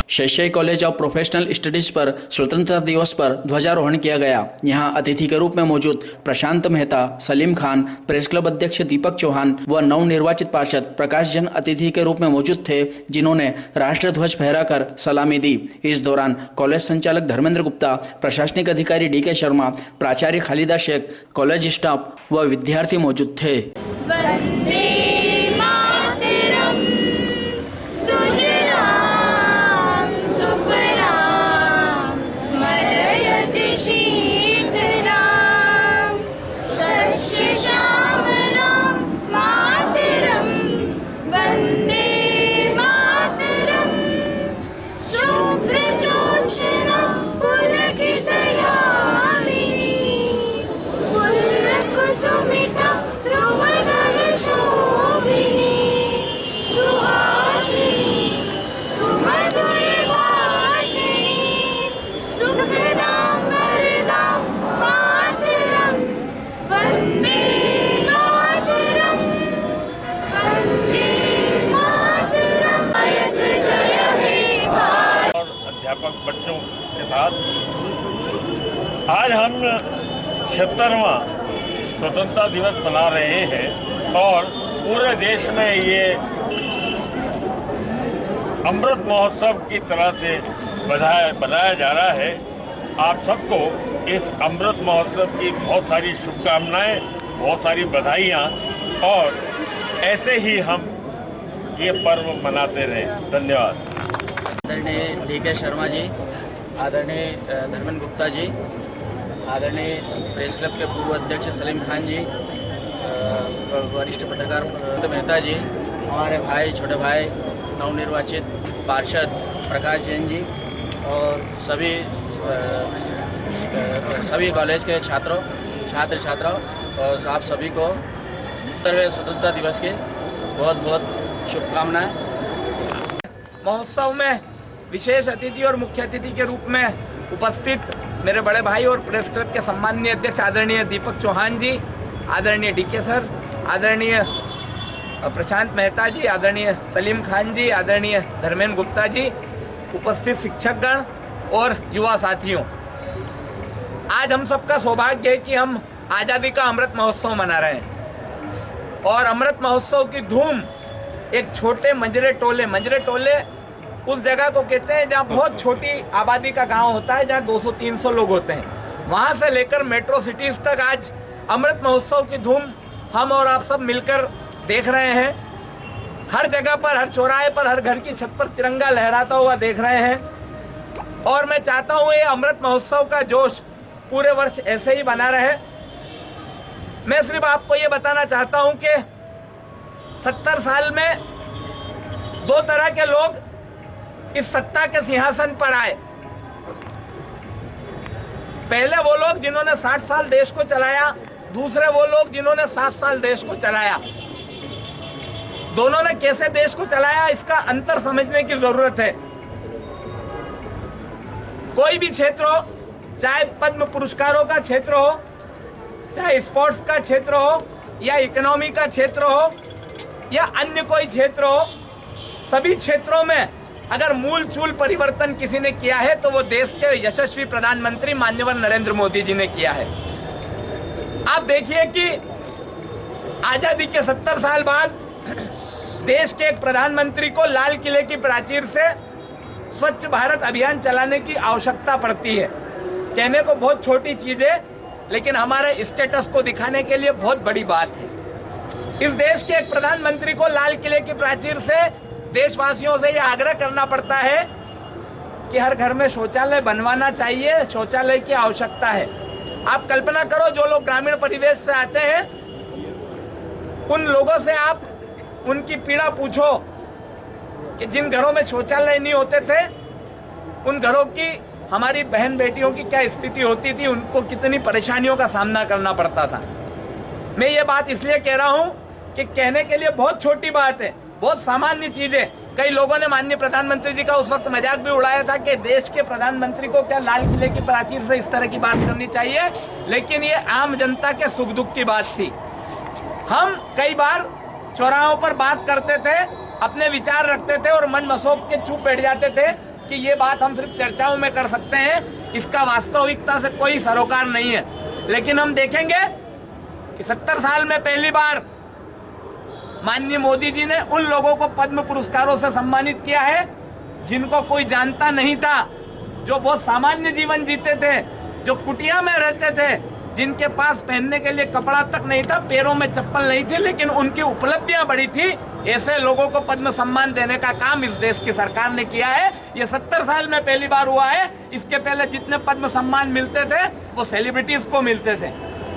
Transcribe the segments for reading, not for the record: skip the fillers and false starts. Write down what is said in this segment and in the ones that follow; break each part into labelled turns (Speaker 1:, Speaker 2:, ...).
Speaker 1: शैक्षिक college of professional studies पर स्वतंत्रता दिवस पर ध्वजारोहण किया गया। यहां अतिथि के रूप में मौजूद प्रशांत मेहता, सलीम खान, प्रेस क्लब अध्यक्ष दीपक चौहान व नवनिर्वाचित पार्षद प्रकाश जैन अतिथि के रूप में मौजूद थे, जिन्होंने राष्ट्र ध्वज फहराकर सलामी दी। इस दौरान कॉलेज संचालक धर्मेंद्र गुप्ता, प्रशासनिक अधिकारी डी.के. शर्मा, प्राचार्य खालिदा शेख, कॉलेज स्टाफ व विद्यार्थी मौजूद थे।
Speaker 2: अध्यापक बच्चों के साथ आज हम 76वां स्वतंत्रता दिवस मना रहे हैं और पूरे देश में ये अमृत महोत्सव की तरह से बनाया जा रहा है। आप सबको इस अमृत महोत्सव की बहुत सारी शुभकामनाएं, बहुत सारी बधाइयाँ और ऐसे ही हम ये पर्व मनाते रहें। धन्यवाद।
Speaker 1: आदरणीय डी.के. शर्मा जी, आदरणीय धर्मेंद्र गुप्ता जी, आदरणीय प्रेस क्लब के पूर्व अध्यक्ष सलीम खान जी, वरिष्ठ पत्रकार मेहता जी, हमारे भाई, छोटे भाई, नवनिर्वाचित पार्षद प्रकाश जैन जी और सभी कॉलेज के छात्र छात्राओं और आप सभी को 70वें स्वतंत्रता दिवस की बहुत बहुत शुभकामनाएं।
Speaker 3: महोत्सव में विशेष अतिथि और मुख्य अतिथि के रूप में उपस्थित मेरे बड़े भाई और प्रेस क्लब के सम्माननीय अध्यक्ष आदरणीय दीपक चौहान जी, आदरणीय डी.के. सर, आदरणीय प्रशांत मेहता जी, आदरणीय सलीम खान जी, आदरणीय धर्मेंद्र गुप्ता जी, उपस्थित शिक्षकगण और युवा साथियों, आज हम सबका सौभाग्य है कि हम आज़ादी का अमृत महोत्सव मना रहे हैं। और अमृत महोत्सव की धूम एक छोटे मंजरे टोले उस जगह को कहते हैं जहाँ बहुत छोटी आबादी का गांव होता है, जहाँ 200-300 लोग होते हैं। वहाँ से लेकर मेट्रो सिटीज़ तक आज अमृत महोत्सव की धूम हम और आप सब मिलकर देख रहे हैं। हर जगह पर, हर चौराहे पर, हर घर की छत पर तिरंगा लहराता हुआ देख रहे हैं। और मैं चाहता हूँ ये अमृत महोत्सव का जोश पूरे वर्ष ऐसे ही बना रहे। मैं सिर्फ आपको ये बताना चाहता हूँ कि 70 साल में 2 तरह के लोग इस सत्ता के सिंहासन पर आए। पहले वो लोग जिन्होंने 60 साल देश को चलाया, दूसरे वो लोग जिन्होंने 7 साल देश को चलाया। दोनों ने कैसे देश को चलाया, इसका अंतर समझने की जरूरत है। कोई भी क्षेत्र हो, चाहे पद्म पुरस्कारों का क्षेत्र हो, चाहे स्पोर्ट्स का क्षेत्र हो, या इकोनॉमी का क्षेत्र हो, या अन्य कोई क्षेत्र हो, सभी क्षेत्रों में अगर मूल चूल परिवर्तन किसी ने किया है तो वो देश के यशस्वी प्रधानमंत्री माननीय नरेंद्र मोदी जी ने किया है। आप देखिए कि आज़ादी के 70 साल बाद देश के एक प्रधानमंत्री को लाल किले की प्राचीर से स्वच्छ भारत अभियान चलाने की आवश्यकता पड़ती है। कहने को बहुत छोटी चीज़ है, लेकिन हमारे स्टेटस को दिखाने के लिए बहुत बड़ी बात है। इस देश के एक प्रधानमंत्री को लाल किले की प्राचीर से देशवासियों से यह आग्रह करना पड़ता है कि हर घर में शौचालय बनवाना चाहिए, शौचालय की आवश्यकता है। आप कल्पना करो, जो लोग ग्रामीण परिवेश से आते हैं उन लोगों से आप उनकी पीड़ा पूछो कि जिन घरों में शौचालय नहीं होते थे उन घरों की, हमारी बहन बेटियों की क्या स्थिति होती थी, उनको कितनी परेशानियों का सामना करना पड़ता था। मैं ये बात इसलिए कह रहा हूँ कि कहने के लिए बहुत छोटी बात है, बहुत सामान्य चीज है। कई लोगों ने माननीय प्रधानमंत्री जी का उस वक्त मजाक भी उड़ाया था कि देश के प्रधानमंत्री को क्या लाल किले की प्राचीर से इस तरह की बात करनी चाहिए, लेकिन ये आम जनता के सुख दुख की बात थी। हम कई बार चौराहों पर बात करते थे, अपने विचार रखते थे और मन मसोक के चुप बैठ जाते थे। कि ये बात हम सिर्फ चर्चाओं में कर सकते हैं, इसका वास्तविकता से कोई सरोकार नहीं है। लेकिन हम देखेंगे कि 70 साल में पहली बार माननीय मोदी जी ने उन लोगों को पद्म पुरस्कारों से सम्मानित किया है जिनको कोई जानता नहीं था, जो बहुत सामान्य जीवन जीते थे, जो कुटिया में रहते थे, जिनके पास पहनने के लिए कपड़ा तक नहीं था, पैरों में चप्पल नहीं थी, लेकिन उनकी उपलब्धियां बड़ी थी। ऐसे लोगों को पद्म सम्मान देने का काम इस देश की सरकार ने किया है। ये 70 साल में पहली बार हुआ है। इसके पहले जितने पद्म सम्मान मिलते थे वो सेलिब्रिटीज को मिलते थे।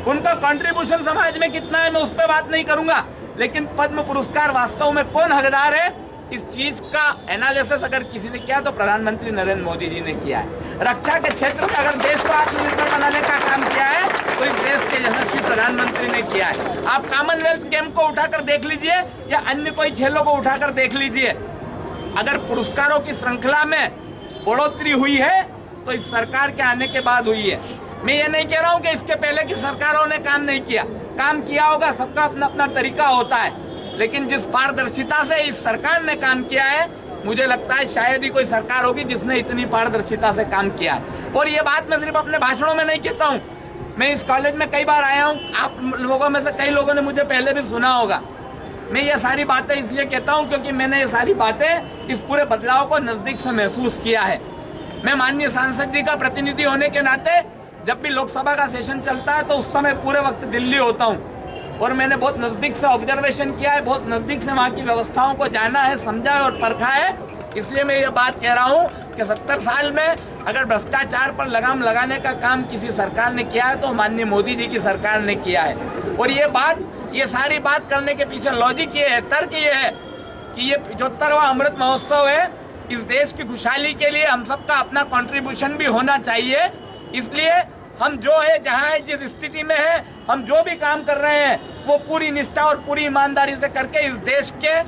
Speaker 3: उनका कंट्रीब्यूशन समाज में कितना है मैं उस पर बात नहीं करूंगा, लेकिन पद्म पुरस्कार वास्तव में कौन हकदार है, इस चीज का एनालिसिस अगर किसी ने किया तो प्रधानमंत्री नरेंद्र मोदी जी ने किया है। रक्षा के क्षेत्र में अगर देश को आत्मनिर्भर बनाने का काम किया है तो इस देश के यशस्वी प्रधानमंत्री ने किया है। आप कॉमनवेल्थ गेम को उठाकर देख लीजिए या अन्य कोई खेलों को उठाकर देख लीजिए, अगर पुरस्कारों की श्रृंखला में बढ़ोतरी हुई है तो इस सरकार के आने के बाद हुई है। मैं ये नहीं कह रहा हूँ कि इसके पहले की सरकारों ने काम नहीं किया, काम किया होगा, सबका अपना अपना तरीका होता है, लेकिन जिस पारदर्शिता से इस सरकार ने काम किया है, मुझे लगता है शायद ही कोई सरकार होगी जिसने इतनी पारदर्शिता से काम किया है। और ये बात मैं सिर्फ अपने भाषणों में नहीं कहता हूँ, मैं इस कॉलेज में कई बार आया हूँ, आप लोगों में से कई लोगों ने मुझे पहले भी सुना होगा। मैं ये सारी बातें इसलिए कहता हूँ क्योंकि मैंने ये सारी बातें इस पूरे बदलाव को नज़दीक से महसूस किया है। मैं माननीय सांसद जी का प्रतिनिधि होने के नाते जब भी लोकसभा का सेशन चलता है तो उस समय पूरे वक्त दिल्ली होता हूँ और मैंने बहुत नज़दीक से ऑब्जर्वेशन किया है, बहुत नज़दीक से वहाँ की व्यवस्थाओं को जाना है, समझा है और परखा है। इसलिए मैं ये बात कह रहा हूँ कि 70 साल में अगर भ्रष्टाचार पर लगाम लगाने का काम किसी सरकार ने किया है तो माननीय मोदी जी की सरकार ने किया है। और ये सारी बात करने के पीछे लॉजिक ये है, तर्क ये है कि ये 75वां अमृत महोत्सव है, इस देश की खुशहाली के लिए हम सबका अपना कंट्रीब्यूशन भी होना चाहिए। इसलिए हम जो है, जहाँ है, जिस स्थिति में है, हम जो भी काम कर रहे हैं वो पूरी निष्ठा और पूरी ईमानदारी से करके इस देश के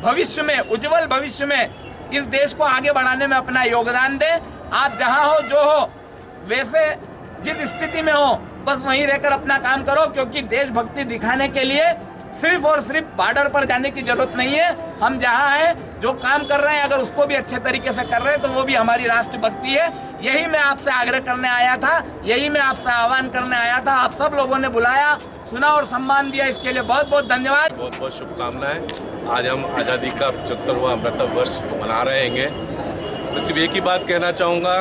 Speaker 3: भविष्य में, उज्जवल भविष्य में इस देश को आगे बढ़ाने में अपना योगदान दें। आप जहाँ हो, जो हो, वैसे जिस स्थिति में हो, बस वहीं रहकर अपना काम करो, क्योंकि देशभक्ति दिखाने के लिए सिर्फ और सिर्फ बॉर्डर पर जाने की जरूरत नहीं है। हम जहाँ हैं, जो काम कर रहे हैं, अगर उसको भी अच्छे तरीके से कर रहे हैं तो वो भी हमारी राष्ट्रभक्ति है। यही मैं आपसे आग्रह करने आया था, यही मैं आपसे आह्वान करने आया था। आप सब लोगों ने बुलाया, सुना और सम्मान दिया, इसके लिए बहुत बहुत धन्यवाद।
Speaker 4: बहुत बहुत शुभकामनाएं। आज हम आज़ादी का 75वां अमृत वर्ष मना रहे हैं। तो सिर्फ एक ही बात कहना चाहूँगा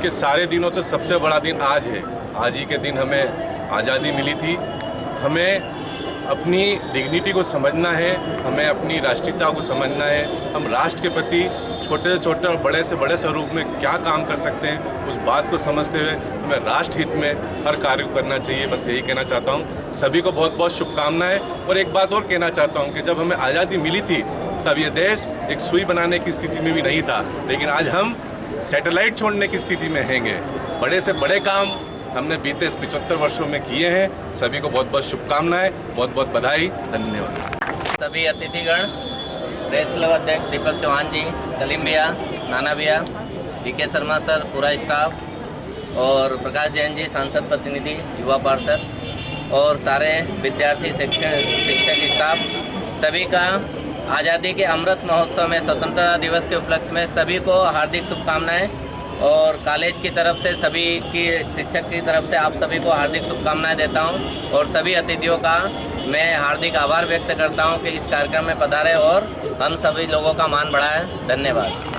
Speaker 4: कि सारे दिनों से सबसे बड़ा दिन आज है। आज ही के दिन हमें आज़ादी मिली थी। हमें अपनी डिग्निटी को समझना है, हमें अपनी राष्ट्रीयता को समझना है। हम राष्ट्र के प्रति छोटे से छोटे और बड़े से बड़े स्वरूप में क्या काम कर सकते हैं, उस बात को समझते हुए हमें राष्ट्र हित में हर कार्य करना चाहिए। बस यही कहना चाहता हूँ। सभी को बहुत बहुत शुभकामनाएं। और एक बात और कहना चाहता हूँ कि जब हमें आज़ादी मिली थी तब ये देश एक सुई बनाने की स्थिति में भी नहीं था, लेकिन आज हम सैटेलाइट छोड़ने की स्थिति में हैंगे। बड़े से बड़े काम हमने बीते इस 75 वर्षों में किए हैं। सभी को बहुत बहुत शुभकामनाएं, बहुत बहुत बधाई, धन्यवाद।
Speaker 5: सभी अतिथिगण, प्रेस क्लब अध्यक्ष दीपक चौहान जी, सलीम भैया, नाना भैया, वीके शर्मा सर, पूरा स्टाफ और प्रकाश जैन जी, सांसद प्रतिनिधि, युवा पार्षद और सारे विद्यार्थी, शिक्षक स्टाफ, सभी का आज़ादी के अमृत महोत्सव में, स्वतंत्रता दिवस के उपलक्ष्य में सभी को हार्दिक शुभकामनाएं। और कॉलेज की तरफ से, सभी की शिक्षक की तरफ से आप सभी को हार्दिक शुभकामनाएं देता हूं। और सभी अतिथियों का मैं हार्दिक आभार व्यक्त करता हूं कि इस कार्यक्रम में पधारे और हम सभी लोगों का मान बढ़ाएं। धन्यवाद।